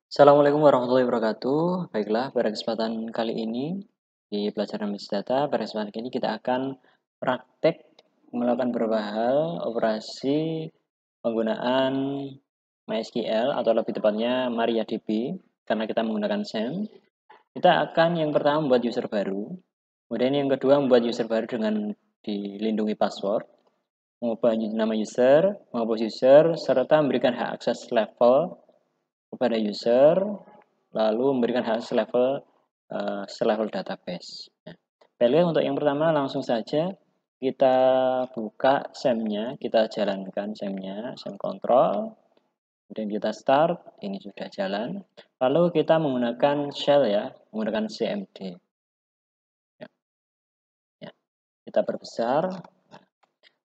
Assalamualaikum warahmatullahi wabarakatuh. Baiklah, pada kesempatan kali ini di pelajaran Bisnis Data, pada kesempatan kali ini kita akan praktek melakukan beberapa hal operasi penggunaan MySQL atau lebih tepatnya MariaDB karena kita menggunakan SAM. Kita akan yang pertama membuat user baru, kemudian yang kedua membuat user baru dengan dilindungi password, mengubah nama user, menghapus user, serta memberikan hak akses level kepada user, lalu memberikan hak selevel database. Nah, baiklah, untuk yang pertama langsung saja kita buka SAM-nya, kita jalankan SAM-nya, SAM control, kemudian kita start, ini sudah jalan. Lalu kita menggunakan shell ya, menggunakan cmd. Ya, ya. Kita perbesar.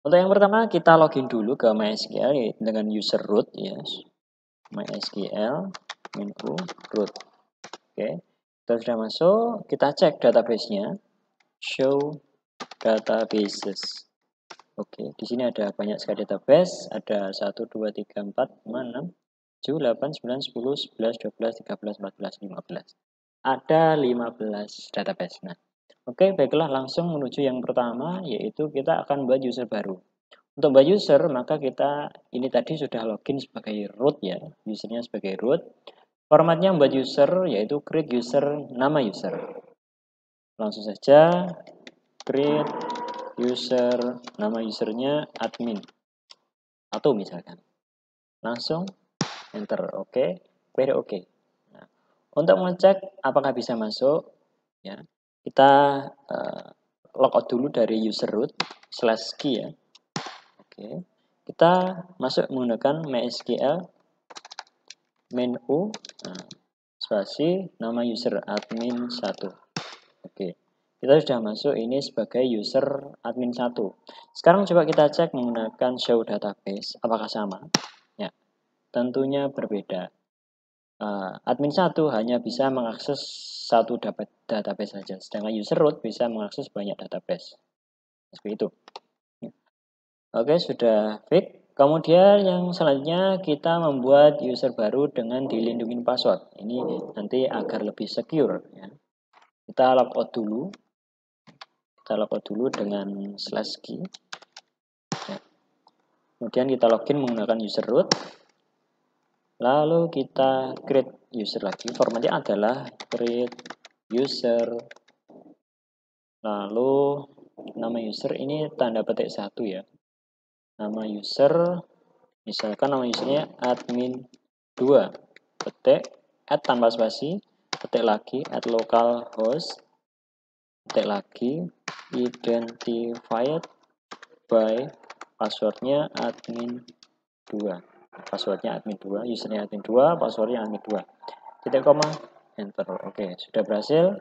Untuk yang pertama kita login dulu ke MySQL dengan user root ya. MySQL menu root. Oke, kita sudah masuk, kita cek database-nya, show databases. Oke, di sini ada banyak sekali database, ada 1, 2, 3, 4, 5, 6, 7, 8, 9, 10, 11, 12, 13, 14, 15. Ada 15 database. Nah, oke, baiklah, langsung menuju yang pertama, yaitu kita akan buat user baru. Untuk buat user, maka kita ini tadi sudah login sebagai root ya, usernya sebagai root. Formatnya membuat user yaitu create user nama user. Langsung saja create user, nama usernya admin atau misalkan. Langsung enter, oke, query oke. Nah, untuk mengecek apakah bisa masuk, ya kita logout dulu dari user root /key ya. Oke, kita masuk menggunakan MySQL menu, nah, spasi nama user admin 1. Oke, kita sudah masuk ini sebagai user admin 1. Sekarang coba kita cek menggunakan show database apakah sama. Ya, tentunya berbeda. Admin 1 hanya bisa mengakses satu database saja, sedangkan user root bisa mengakses banyak database. Seperti itu. Oke, sudah fix. Kemudian yang selanjutnya kita membuat user baru dengan dilindungi password. Ini nanti agar lebih secure ya. Kita logout dulu. Kita logout dulu dengan /key. Ya. Kemudian kita login menggunakan user root. Lalu kita create user lagi. Formatnya adalah create user. Lalu nama user ini tanda petik 1 ya. Nama user, misalkan nama usernya admin 2, petik add tanpa spasi, petik lagi add localhost, petik lagi identified by passwordnya admin 2, passwordnya admin 2, usernya admin 2, passwordnya admin 2, titik koma, enter. Oke, sudah berhasil.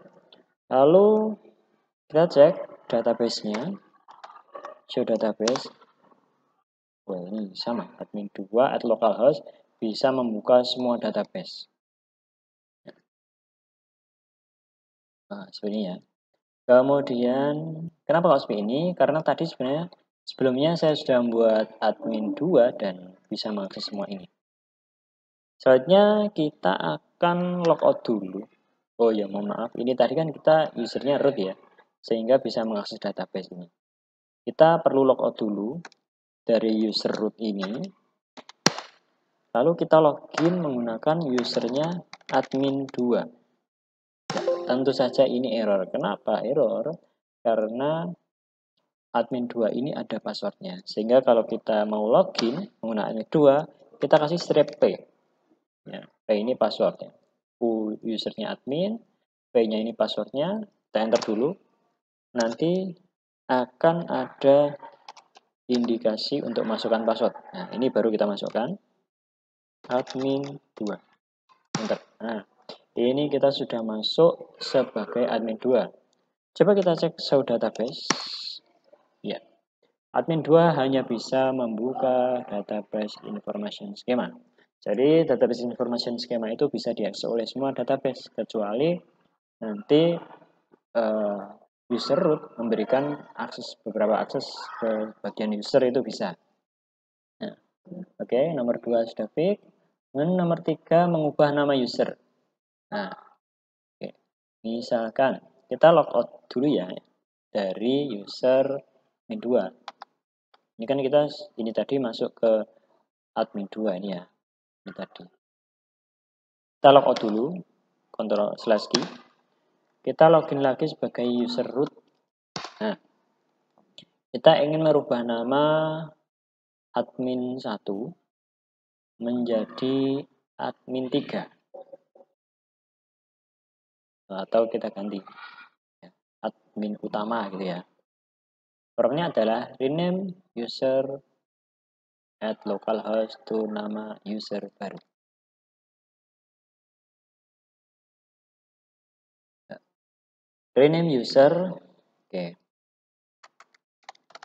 Lalu kita cek database-nya, show database. Wah, ini sama, admin 2 add localhost bisa membuka semua database. Nah, seperti ini ya. Kemudian, kenapa kok seperti ini? Karena tadi sebenarnya sebelumnya saya sudah membuat admin 2 dan bisa mengakses semua ini. Selanjutnya kita akan logout dulu. Oh ya, mohon maaf, ini tadi kan kita usernya root ya, sehingga bisa mengakses database ini. Kita perlu logout dulu dari user root ini. Lalu kita login menggunakan usernya admin 2. Tentu saja ini error. Kenapa error? Karena admin 2 ini ada passwordnya. Sehingga kalau kita mau login menggunakan admin 2, kita kasih strip P. Ya, P ini passwordnya. U usernya admin, P-nya ini passwordnya. Kita enter dulu. Nanti akan ada indikasi untuk masukkan password. Nah, ini baru kita masukkan. Admin 2. Enter. Nah, ini kita sudah masuk sebagai admin 2. Coba kita cek show database. Ya, admin 2 hanya bisa membuka database information schema. Jadi database information schema itu bisa diakses oleh semua database kecuali nanti user root memberikan beberapa akses ke bagian user itu bisa. Nah, oke, nomor 2 sudah fix. Kemudian nomor 3, mengubah nama user. Nah, oke. Misalkan kita logout dulu ya dari user admin 2. Ini kan kita ini tadi masuk ke admin 2 ini ya. Ini tadi. Kita logout dulu, Ctrl/K. Kita login lagi sebagai user root. Nah, kita ingin merubah nama admin 1 menjadi admin 3. Atau kita ganti admin utama gitu ya. Formnya adalah rename user at localhost to nama user baru. Rename user, oke.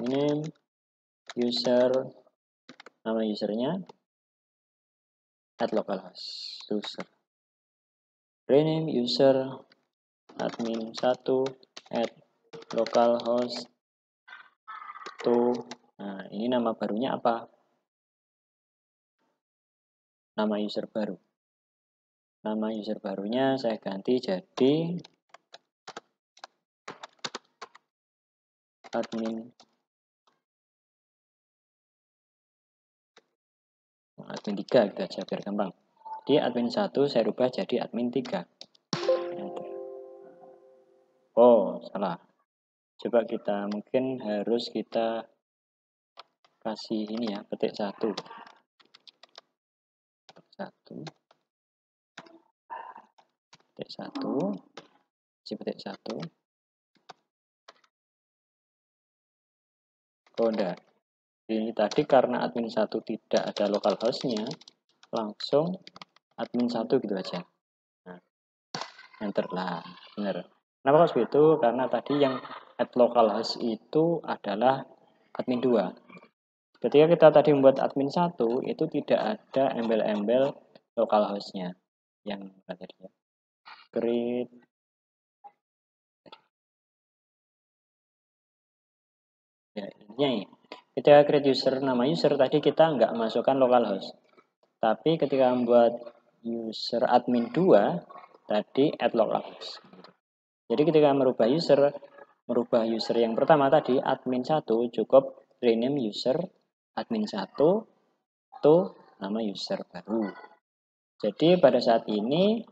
Rename user, nama usernya at localhost user. Rename user admin 1 at localhost to. Nah, ini nama barunya apa? Nama user baru. Nama user barunya saya ganti jadi admin 3 gitu aja biar gampang. Di admin 1 saya rubah jadi admin 3. Oh, salah. Coba kita mungkin harus kita kasih ini ya, petik 1. Petik 1. Petik 1. Oh, enggak. Ini tadi karena admin 1 tidak ada localhost-nya, langsung admin 1 gitu aja. Nah, enter lah, benar. Kenapa kok seperti itu? Karena tadi yang add localhost itu adalah admin 2. Ketika kita tadi membuat admin 1, itu tidak ada embel-embel localhost-nya. Yang tadi ya. Create. Ya, ini. Ketika create user, nama user tadi kita nggak masukkan localhost. Tapi ketika membuat user admin 2, tadi add localhost. Jadi ketika merubah user yang pertama tadi, admin 1, cukup rename user admin 1 to nama user baru. Jadi pada saat ini,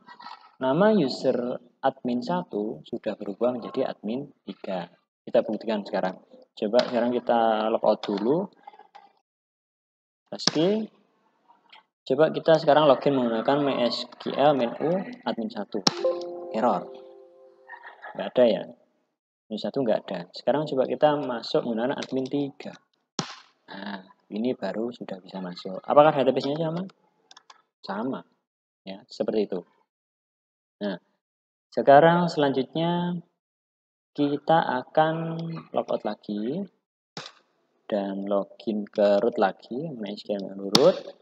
nama user admin 1 sudah berubah menjadi admin 3. Kita buktikan sekarang. Coba sekarang kita logout dulu. Meski coba kita sekarang login menggunakan MySQL menu admin 1. Error. Nggak ada ya. Admin 1 nggak ada. Sekarang coba kita masuk menggunakan admin 3. Nah, ini baru sudah bisa masuk. Apakah database-nya sama? Sama. Ya, seperti itu. Nah, sekarang selanjutnya kita akan logout lagi dan login ke root lagi, MySQL menu root.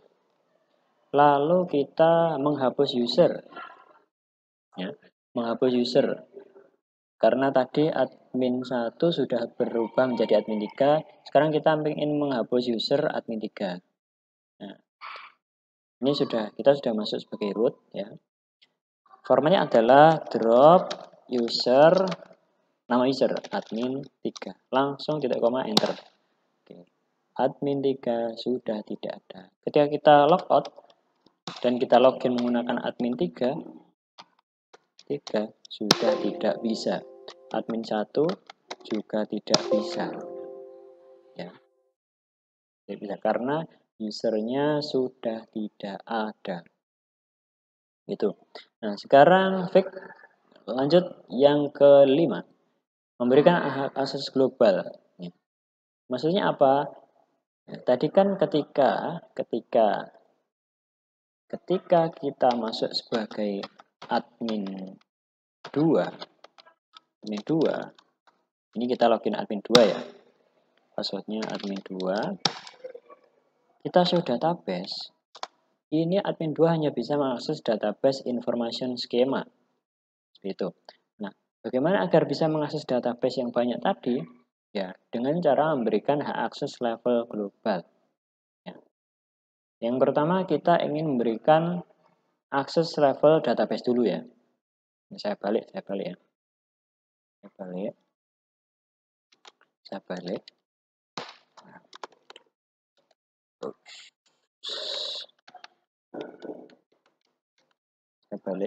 Lalu kita menghapus user. Ya, menghapus user. Karena tadi admin 1 sudah berubah menjadi admin 3, sekarang kita ingin menghapus user admin 3. Nah, ini kita sudah masuk sebagai root ya. Formatnya adalah drop user, nama user admin 3. Langsung titik koma enter. Oke. Admin 3 sudah tidak ada. Ketika kita logout dan kita login menggunakan admin 3 sudah tidak bisa. Admin 1 juga tidak bisa. Ya. Tidak bisa karena usernya sudah tidak ada. Itu. Nah, sekarang lanjut yang kelima. Memberikan akses global. Ya. Maksudnya apa? Ya, tadi kan ketika kita masuk sebagai admin 2, ini kita login admin 2 ya. Passwordnya admin 2. Kita show database. Ini admin 2 hanya bisa mengakses database information schema. Seperti itu. Nah, bagaimana agar bisa mengakses database yang banyak tadi? Ya, dengan cara memberikan hak akses level global. Ya. Yang pertama kita ingin memberikan akses level database dulu ya. Ini saya balik ya. Saya balik.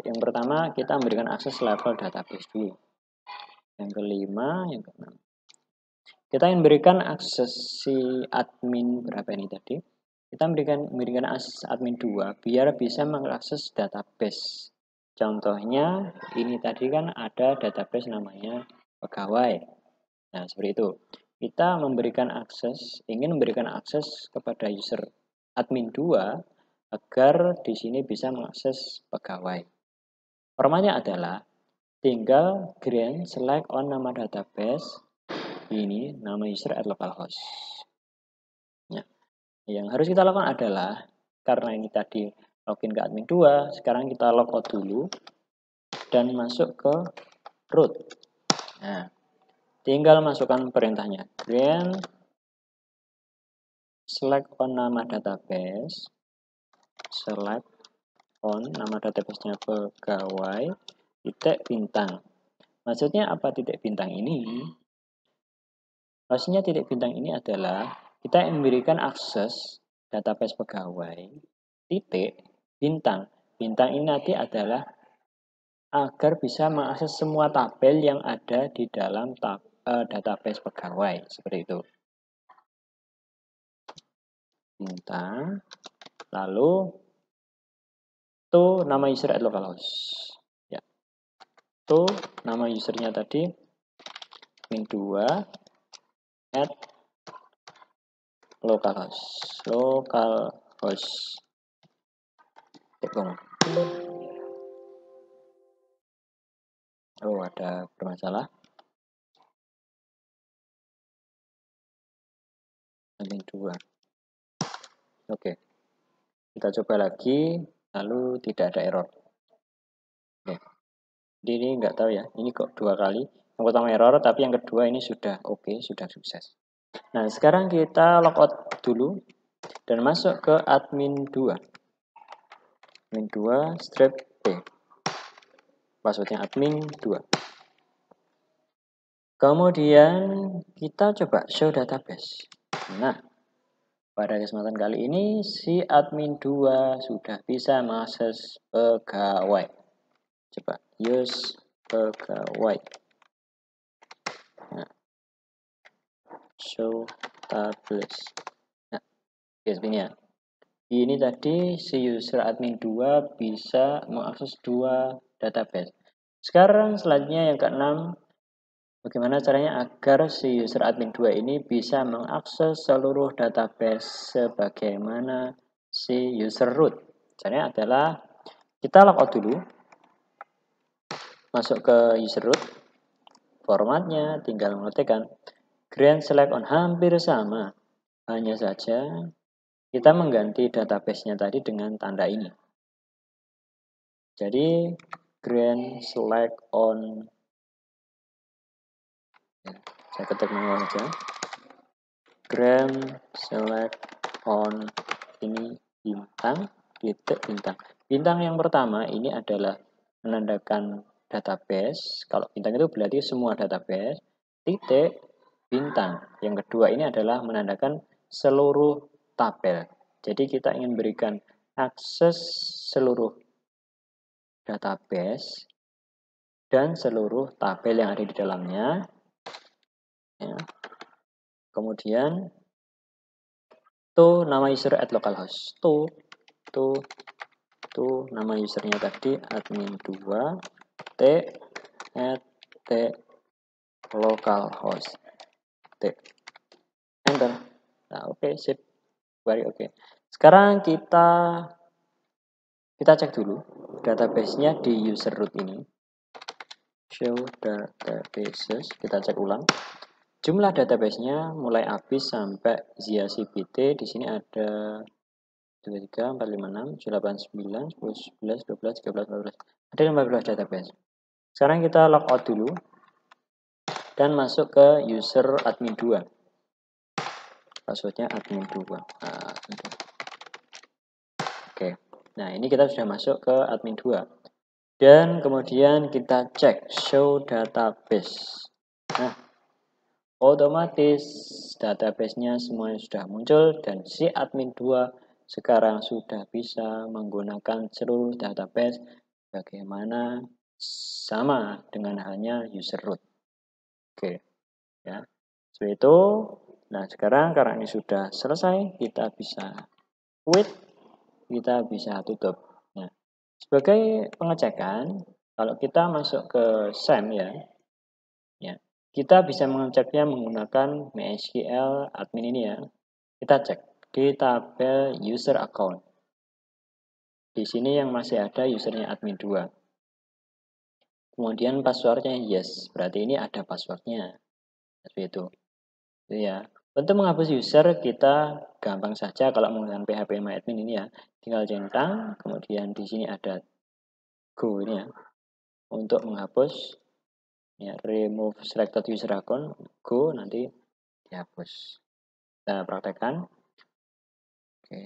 Yang pertama kita memberikan akses level database dulu. Yang kelima, yang keenam. Kita ingin berikan akses si admin berapa ini tadi? Kita memberikan akses admin 2 biar bisa mengakses database. Contohnya ini tadi kan ada database namanya pegawai. Nah, seperti itu. Kita ingin memberikan akses kepada user admin 2 agar di sini bisa mengakses pegawai. Formatnya adalah tinggal grant select on nama database, ini nama user at localhost. Ya. Yang harus kita lakukan adalah, karena ini tadi login ke admin 2, sekarang kita logout dulu dan masuk ke root. Nah, tinggal masukkan perintahnya grant select on nama database, select on nama database-nya pegawai, titik bintang. Maksudnya apa titik bintang ini? Maksudnya titik bintang ini adalah kita memberikan akses database pegawai, titik bintang. Bintang ini nanti adalah agar bisa mengakses semua tabel yang ada di dalam database pegawai. Seperti itu. Bintang, lalu to nama user at localhost. Ya. To nama usernya tadi admin 2 at localhost. Oh, ada bermasalah. Admin 2. Oke. Kita coba lagi, lalu tidak ada error. Oke. Jadi ini nggak tahu ya, ini kok 2 kali. Yang pertama error, tapi yang kedua ini sudah oke, sudah sukses. Nah, sekarang kita logout dulu dan masuk ke admin 2. Admin 2 strip P. Passwordnya admin 2. Kemudian kita coba show database. Nah, pada kesempatan kali ini si admin 2 sudah bisa mengakses pegawai. Coba use pegawai. Nah, show tables. Nah, seperti ya. Ini tadi si user admin 2 bisa mengakses 2 database. Sekarang selanjutnya yang keenam, bagaimana caranya agar si user admin 2 ini bisa mengakses seluruh database sebagaimana si user root. Caranya adalah kita logout dulu, masuk ke user root, formatnya tinggal mengetikkan grant select on, hampir sama, hanya saja kita mengganti database-nya tadi dengan tanda ini. Jadi grant select on, saya ketik manual saja, grant select on ini bintang, titik bintang. Bintang yang pertama ini adalah menandakan database. Kalau bintang itu berarti semua database. Titik bintang. Yang kedua ini adalah menandakan seluruh tabel. Jadi kita ingin berikan akses seluruh database dan seluruh tabel yang ada di dalamnya. Ya. Kemudian to nama user at localhost. To nama usernya tadi admin 2 t at t localhost. T. Enter. Nah, oke, sip. Very oke. Sekarang kita cek dulu database-nya di user root ini. Show databases, kita cek ulang. Jumlah database-nya mulai habis sampai Zia CBT. Di sini ada 23, 4, 5, 6, 7, 8, 9, 10, 11, 12, 13, 14. Ada 15 database. Sekarang kita logout dulu dan masuk ke user admin 2. Passwordnya admin 2. Nah, Nah, ini kita sudah masuk ke admin 2. Dan kemudian kita cek show database. Nah, otomatis database-nya semuanya sudah muncul dan si admin 2 sekarang sudah bisa menggunakan seluruh database bagaimana sama dengan hanya user root. Oke, ya. Seperti itu. Nah, sekarang karena ini sudah selesai, kita bisa quit, kita bisa tutup. Nah, sebagai pengecekan, kalau kita masuk ke SAM ya, kita bisa mengeceknya menggunakan MySQL admin ini ya. Kita cek di tabel user account. Di sini yang masih ada usernya admin 2. Kemudian passwordnya yes, berarti ini ada passwordnya. Seperti itu. Ya. Untuk menghapus user kita gampang saja kalau menggunakan phpMyAdmin ini ya. Tinggal centang, kemudian di sini ada go ini ya. Untuk menghapus ya, remove selected user account, go nanti dihapus. Kita praktekkan. Oke.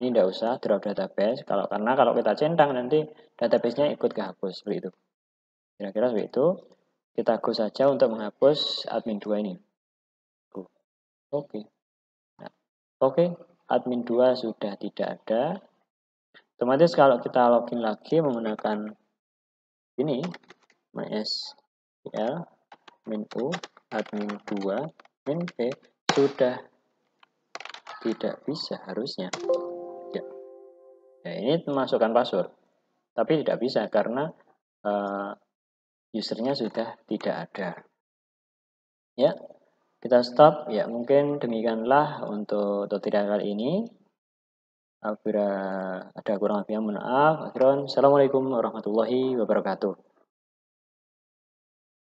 Ini tidak usah drop database karena kalau kita centang nanti databasenya ikut kehapus seperti itu. Kira-kira seperti itu. Kita go saja untuk menghapus admin 2 ini. Go. Oke. Nah, oke, admin 2 sudah tidak ada. Otomatis kalau kita login lagi menggunakan ini MySQL min u admin 2 min p sudah tidak bisa harusnya. Ya. Nah, ini memasukkan password. Tapi tidak bisa karena usernya sudah tidak ada. Ya, kita stop. Ya, mungkin demikianlah untuk tutorial kali ini. Apabila ada kurang lebihnya mohon maaf. Assalamualaikum warahmatullahi wabarakatuh.